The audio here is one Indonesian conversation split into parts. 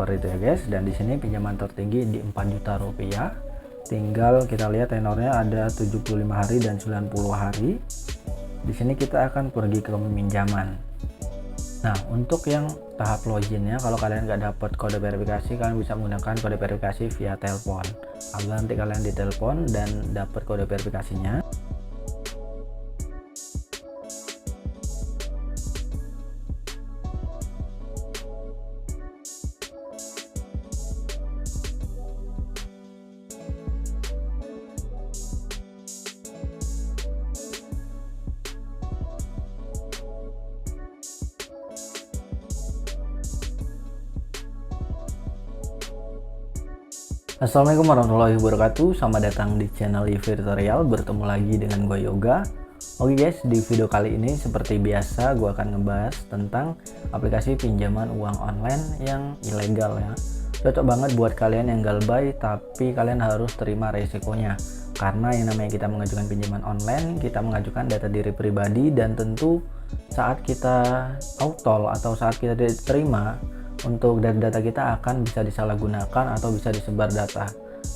seperti itu ya guys. Dan di sini pinjaman tertinggi di 4 juta rupiah. Tinggal kita lihat tenornya ada 75 hari dan 90 hari. Di sini kita akan pergi ke peminjaman. Nah, untuk yang tahap loginnya, kalau kalian nggak dapat kode verifikasi, kalian bisa menggunakan kode verifikasi via telepon. Apabila nanti kalian ditelepon dan dapat kode verifikasinya, Assalamualaikum warahmatullahi wabarakatuh. Selamat datang di channel Live Tutorial. Bertemu lagi dengan gue Yoga. Oke guys, di video kali ini seperti biasa gue akan ngebahas tentang aplikasi pinjaman uang online yang ilegal ya. Cocok banget buat kalian yang galbay, tapi kalian harus terima resikonya. Karena yang namanya kita mengajukan pinjaman online, kita mengajukan data diri pribadi, dan tentu saat kita autol atau saat kita diterima, untuk data-data kita akan bisa disalahgunakan atau bisa disebar data.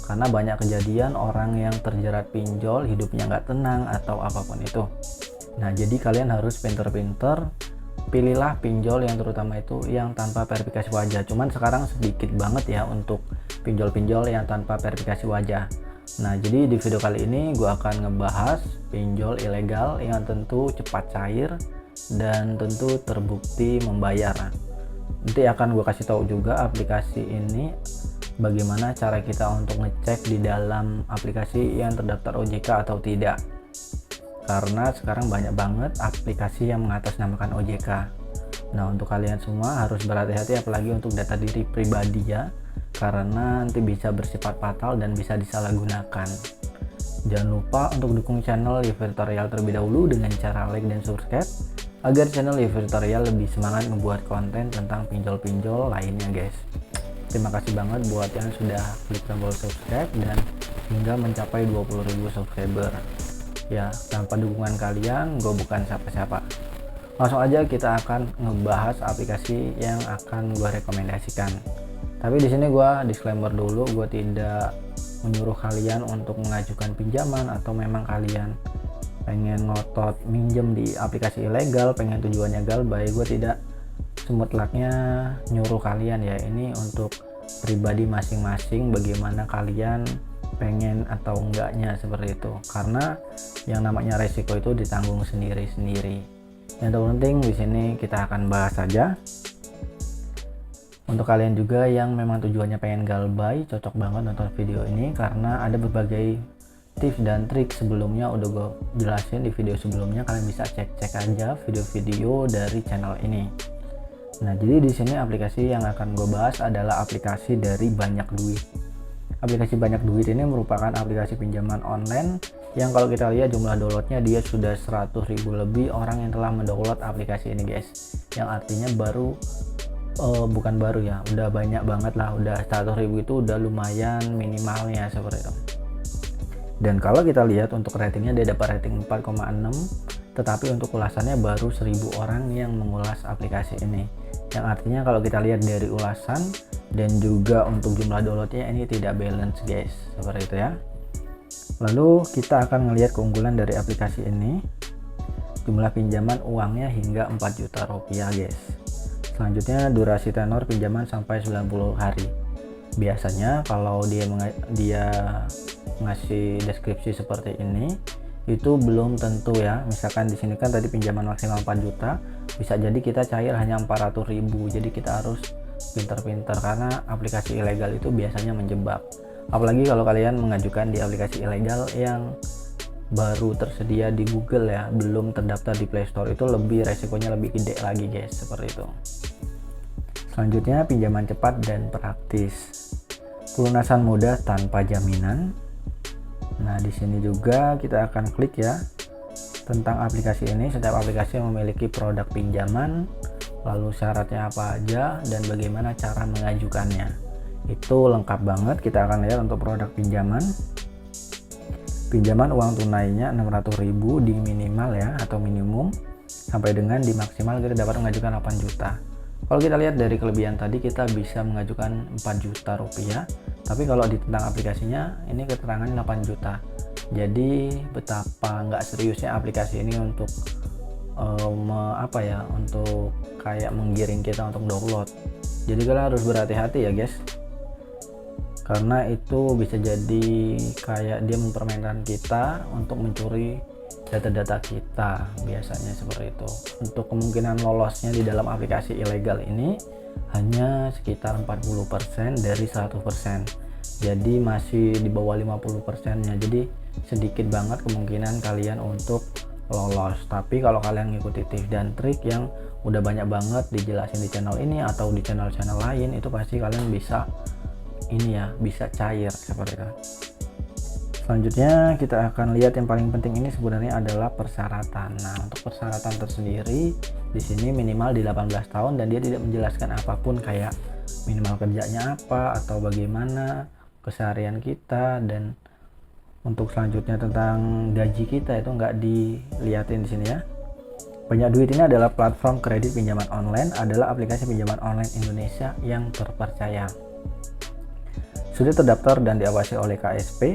Karena banyak kejadian orang yang terjerat pinjol hidupnya nggak tenang atau apapun itu. Nah, jadi kalian harus pinter-pinter pilihlah pinjol yang terutama itu yang tanpa verifikasi wajah. Cuman sekarang sedikit banget ya untuk pinjol-pinjol yang tanpa verifikasi wajah. Nah, jadi di video kali ini gue akan ngebahas pinjol ilegal yang tentu cepat cair dan tentu terbukti membayar. Nanti akan gue kasih tahu juga aplikasi ini bagaimana cara kita untuk ngecek di dalam aplikasi yang terdaftar OJK atau tidak, karena sekarang banyak banget aplikasi yang mengatasnamakan OJK. Nah, untuk kalian semua harus berhati-hati, apalagi untuk data diri pribadi ya, karena nanti bisa bersifat fatal dan bisa disalahgunakan. Jangan lupa untuk dukung channel Live Tutorial terlebih dahulu dengan cara like dan subscribe, agar channel Live Tutorial lebih semangat membuat konten tentang pinjol-pinjol lainnya guys. Terima kasih banget buat yang sudah klik tombol subscribe dan hingga mencapai 20.000 subscriber. Ya, tanpa dukungan kalian, gue bukan siapa-siapa. Langsung aja kita akan ngebahas aplikasi yang akan gue rekomendasikan. Tapi di sini gue disclaimer dulu, gue tidak menyuruh kalian untuk mengajukan pinjaman atau memang kalian pengen ngotot minjem di aplikasi ilegal, pengen tujuannya galbay. Gue tidak semutlaknya nyuruh kalian ya, ini untuk pribadi masing-masing bagaimana kalian pengen atau enggaknya seperti itu, karena yang namanya resiko itu ditanggung sendiri-sendiri. Yang terpenting di sini kita akan bahas saja. Untuk kalian juga yang memang tujuannya pengen galbay, cocok banget nonton video ini karena ada berbagai tips dan trik sebelumnya udah gue jelasin di video sebelumnya. Kalian bisa cek-cek aja video-video dari channel ini. Nah, jadi di sini aplikasi yang akan gue bahas adalah aplikasi dari Banyak Duit. Aplikasi Banyak Duit ini merupakan aplikasi pinjaman online yang kalau kita lihat jumlah downloadnya dia sudah 100.000 lebih orang yang telah mendownload aplikasi ini guys. Yang artinya baru bukan baru ya, udah banyak banget lah, udah 100.000 itu udah lumayan minimalnya seperti itu. Dan kalau kita lihat untuk ratingnya, dia dapat rating 4,6, tetapi untuk ulasannya baru 1.000 orang yang mengulas aplikasi ini. Yang artinya kalau kita lihat dari ulasan dan juga untuk jumlah downloadnya ini tidak balance guys, seperti itu ya. Lalu kita akan melihat keunggulan dari aplikasi ini. Jumlah pinjaman uangnya hingga 4 juta rupiah guys. Selanjutnya durasi tenor pinjaman sampai 90 hari. Biasanya kalau dia ngasih deskripsi seperti ini itu belum tentu ya. Misalkan di sini kan tadi pinjaman maksimal 4 juta, bisa jadi kita cair hanya 400.000. Jadi kita harus pintar-pintar karena aplikasi ilegal itu biasanya menjebak. Apalagi kalau kalian mengajukan di aplikasi ilegal yang baru tersedia di Google ya, belum terdaftar di Play Store, itu lebih resikonya lebih gede lagi guys, seperti itu. Selanjutnya pinjaman cepat dan praktis. Pelunasan mudah tanpa jaminan. Nah, di sini juga kita akan klik ya tentang aplikasi ini. Setiap aplikasi memiliki produk pinjaman, lalu syaratnya apa aja dan bagaimana cara mengajukannya. Itu lengkap banget. Kita akan lihat untuk produk pinjaman. Pinjaman uang tunainya 600.000 di minimal ya atau minimum, sampai dengan di maksimal kita dapat mengajukan 8 juta. Kalau kita lihat dari kelebihan tadi, kita bisa mengajukan 4 juta rupiah, tapi kalau di tentang aplikasinya ini keterangan 8 juta. Jadi betapa nggak seriusnya aplikasi ini untuk untuk kayak menggiring kita untuk download. Jadi kalian harus berhati-hati ya guys, karena itu bisa jadi kayak dia mempermainkan kita untuk mencuri data-data kita, biasanya seperti itu. Untuk kemungkinan lolosnya di dalam aplikasi ilegal ini hanya sekitar 40% dari 100%, jadi masih di bawah 50%-nya, jadi sedikit banget kemungkinan kalian untuk lolos. Tapi kalau kalian ngikuti tips dan trik yang udah banyak banget dijelasin di channel ini atau di channel-channel lain, itu pasti kalian bisa bisa cair seperti itu. Selanjutnya kita akan lihat yang paling penting ini sebenarnya adalah persyaratan. Nah, untuk persyaratan tersendiri di sini minimal di 18 tahun dan dia tidak menjelaskan apapun kayak minimal kerjanya apa atau bagaimana keseharian kita, dan untuk selanjutnya tentang gaji kita itu nggak dilihatin di sini ya. Banyak Duit ini adalah platform kredit pinjaman online, adalah aplikasi pinjaman online Indonesia yang terpercaya. Sudah terdaftar dan diawasi oleh KSP.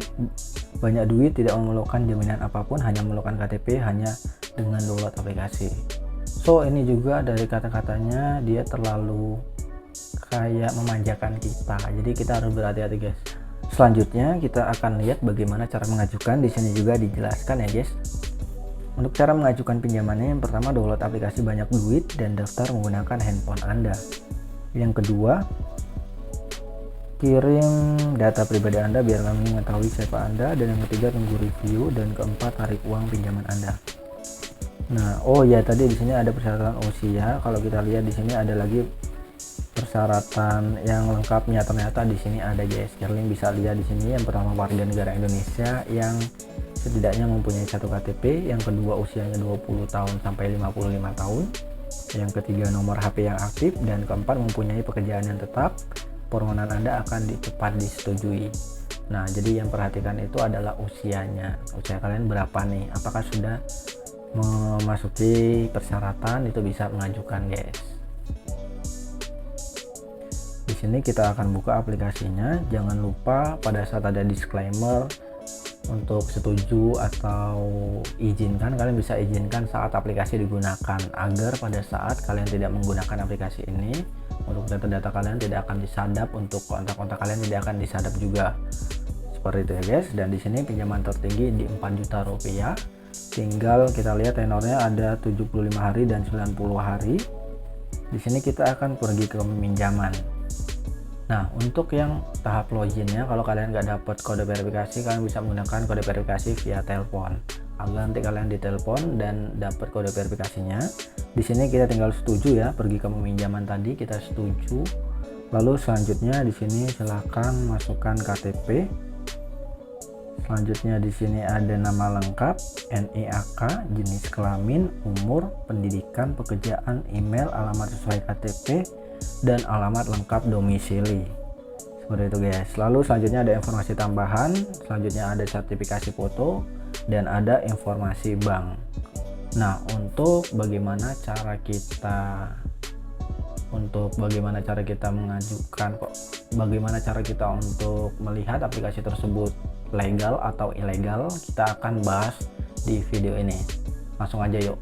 Banyak Duit tidak memerlukan jaminan apapun, hanya memerlukan KTP hanya dengan download aplikasi. So ini juga dari kata-katanya dia terlalu kayak memanjakan kita, jadi kita harus berhati-hati guys. Selanjutnya kita akan lihat bagaimana cara mengajukan. Di sini juga dijelaskan ya guys. Untuk cara mengajukan pinjamannya, yang pertama download aplikasi Banyak Duit dan daftar menggunakan handphone Anda. Yang kedua, kirim data pribadi Anda biar kami mengetahui siapa Anda. Dan yang ketiga, tunggu review. Dan keempat, tarik uang pinjaman Anda. Nah, oh ya, tadi di sini ada persyaratan usia. Kalau kita lihat di sini ada lagi persyaratan yang lengkapnya, ternyata di sini ada guys. Kalian bisa lihat di sini, yang pertama warga negara Indonesia yang setidaknya mempunyai 1 KTP, yang kedua usianya 20 tahun sampai 55 tahun, yang ketiga nomor HP yang aktif, dan keempat mempunyai pekerjaan yang tetap. Permohonan Anda akan cepat disetujui. Nah, jadi yang perhatikan itu adalah usianya. Usia kalian berapa nih? Apakah sudah memasuki persyaratan? Itu bisa mengajukan guys. Di sini kita akan buka aplikasinya. Jangan lupa pada saat ada disclaimer untuk setuju atau izinkan, kalian bisa izinkan saat aplikasi digunakan, agar pada saat kalian tidak menggunakan aplikasi ini, untuk data-data kalian tidak akan disadap, untuk kontak-kontak kalian tidak akan disadap juga. Seperti itu ya guys. Dan di sini pinjaman tertinggi di 4 juta rupiah. Tinggal kita lihat tenornya ada 75 hari dan 90 hari. Di sini kita akan pergi ke peminjaman. Nah, untuk yang tahap loginnya, kalau kalian nggak dapat kode verifikasi, kalian bisa menggunakan kode verifikasi via telepon. Agar nanti kalian ditelepon dan dapat kode verifikasinya. Di sini kita tinggal setuju ya, pergi ke peminjaman tadi kita setuju. Lalu selanjutnya di sini silahkan masukkan KTP. Selanjutnya di sini ada nama lengkap, NIAK, jenis kelamin, umur, pendidikan, pekerjaan, email, alamat sesuai KTP, dan alamat lengkap domisili. Seperti itu guys. Lalu selanjutnya ada informasi tambahan, selanjutnya ada sertifikasi foto, dan ada informasi bank. Nah, untuk bagaimana cara kita mengajukan, bagaimana cara kita untuk melihat aplikasi tersebut legal atau ilegal, kita akan bahas di video ini. Langsung aja yuk.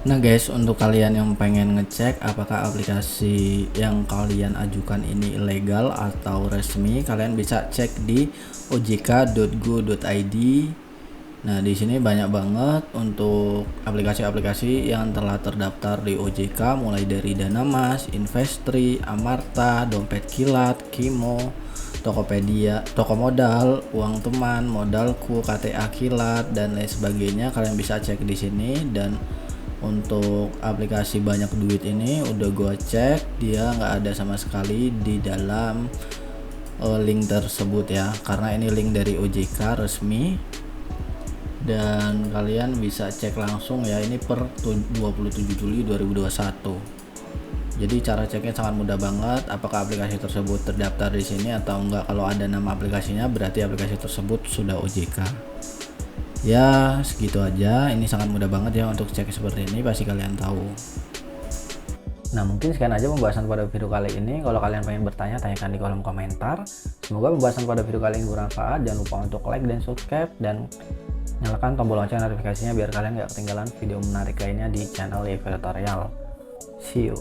Nah guys, untuk kalian yang pengen ngecek apakah aplikasi yang kalian ajukan ini ilegal atau resmi, kalian bisa cek di ojk.go.id. Nah, di sini banyak banget untuk aplikasi-aplikasi yang telah terdaftar di OJK, mulai dari Danamas, Investri, Amarta, Dompet Kilat, Kimo, Tokopedia, Toko Modal, Uang Teman, Modalku, KTA Kilat, dan lain sebagainya. Kalian bisa cek di sini. Dan untuk aplikasi Banyak Duit ini udah gua cek, dia nggak ada sama sekali di dalam link tersebut ya, karena ini link dari OJK resmi. Dan kalian bisa cek langsung ya, ini per 27 Juli 2021. Jadi cara ceknya sangat mudah banget, apakah aplikasi tersebut terdaftar di sini atau enggak. Kalau ada nama aplikasinya berarti aplikasi tersebut sudah OJK. Ya segitu aja, ini sangat mudah banget ya untuk cek seperti ini, pasti kalian tahu. Nah, mungkin sekian aja pembahasan pada video kali ini. Kalau kalian pengen bertanya, tanyakan di kolom komentar. Semoga pembahasan pada video kali ini bermanfaat. Jangan lupa untuk like dan subscribe, dan nyalakan tombol lonceng notifikasinya biar kalian gak ketinggalan video menarik lainnya di channel Live Tutorial. See you.